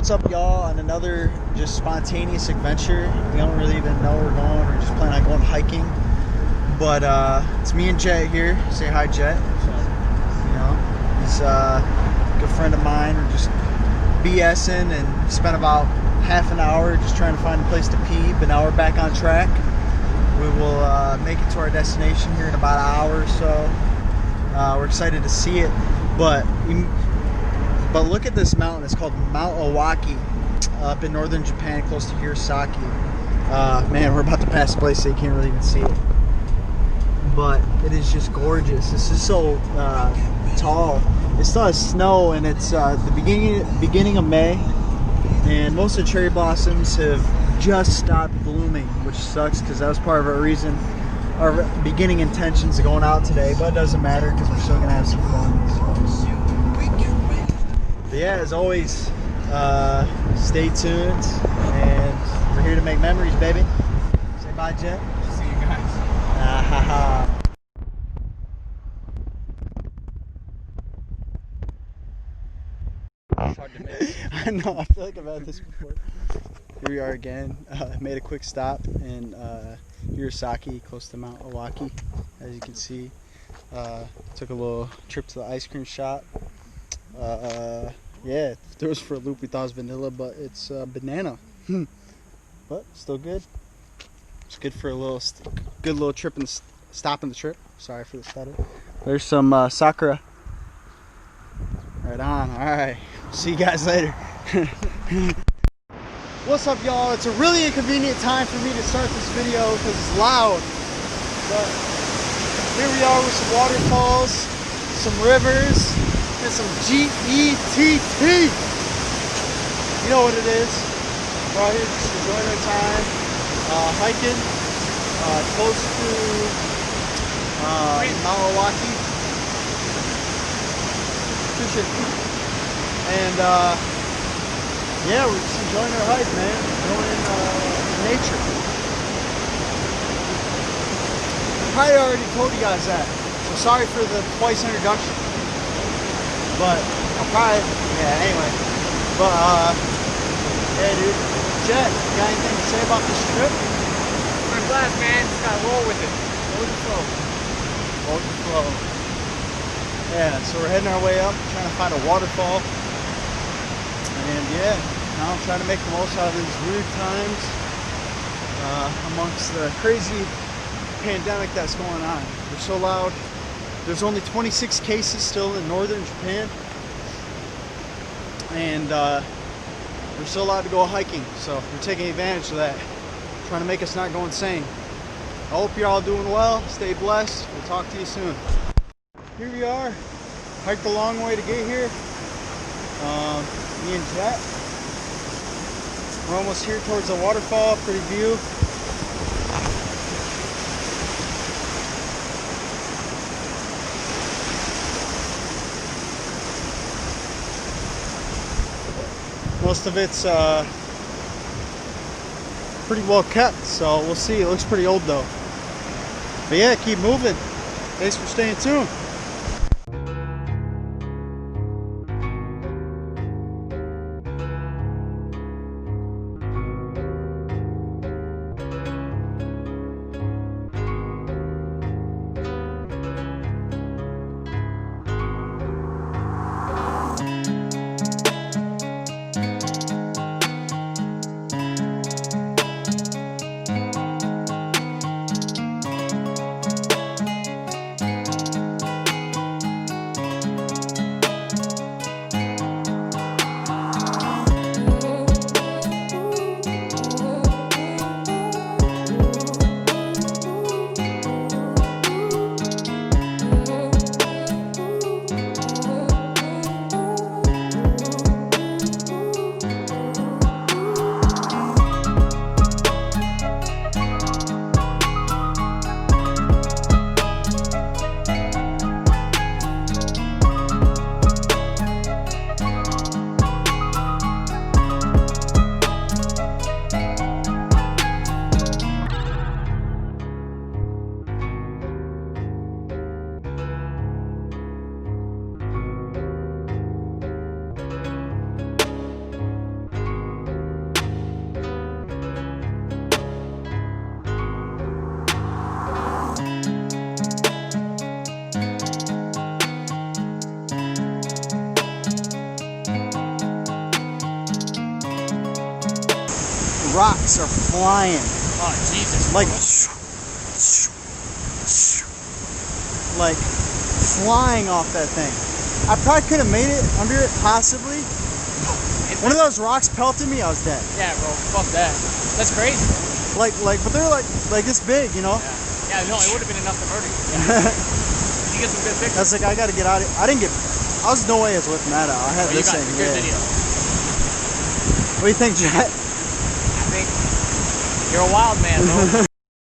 What's up, y'all? On another just spontaneous adventure. We don't really even know where we're going. We're just planning on going hiking. But it's me and Jet here. Say hi, Jet. You know, he's a good friend of mine. We're just BSing and spent about half an hour just trying to find a place to pee. But now we're back on track. We will make it to our destination here in about an hour or so. We're excited to see it. But look at this mountain. It's called Mount Owaki, up in northern Japan, close to Hirosaki. Man, we're about to pass a place so you can't really even see it. But it is just gorgeous. This is so tall. It still has snow, and it's the beginning of May, and most of the cherry blossoms have just stopped blooming, which sucks because that was part of our beginning intentions of going out today. But it doesn't matter because we're still gonna have some fun. So. But yeah, as always, stay tuned, and we're here to make memories, baby. Say bye, Jet. See you guys. It's hard to miss. I know, I feel like I've had this before. Here we are again. Made a quick stop in Hirosaki, close to Mount Owaki, as you can see. Took a little trip to the ice cream shop. Yeah, there was for a loop. We thought it was vanilla, but it's banana. But still good. It's good for a good little trip and stop in the trip. Sorry for the stutter. There's some sakura. Right on. All right. See you guys later. What's up, y'all? It's a really inconvenient time for me to start this video because it's loud. But here we are with some waterfalls, some rivers, and some GETT. You know what it is. We're out here just enjoying our time, hiking close to Mount Owaki. And yeah, we're just enjoying our hike, man. Enjoying nature. I probably already told you guys that, so sorry for the twice introduction. But I'll probably, yeah, anyway. But, yeah, dude. Jet, you got anything to say about this trip? I'm glad, man. Just gotta roll with it. Roll with the flow. Roll with the flow. Yeah, so we're heading our way up, trying to find a waterfall. And yeah, now I'm trying to make the most out of these weird times amongst the crazy pandemic that's going on. They're so loud. There's only 26 cases still in northern Japan, and we're still allowed to go hiking, so we're taking advantage of that, trying to make us not go insane. I hope you're all doing well. Stay blessed. We'll talk to you soon. Here we are. Hiked a long way to get here. Me and Jet. We're almost here towards the waterfall. Pretty view. Most of it's pretty well kept, so we'll see. It looks pretty old though. But yeah, keep moving. Thanks for staying tuned. rocks are flying. Oh, Jesus. Like flying off that thing. I probably could have made it under it, possibly. One of those rocks pelted me, I was dead. Yeah, bro. Fuck that. That's crazy. But they're like this big, you know? Yeah, no, it would have been enough to murder you. Yeah. Did you get some good pictures? I was like, I gotta get out of it. I was no way I was whipping that out. I had this thing. Good video. What do you think, Jet? I think you're a wild man, bro.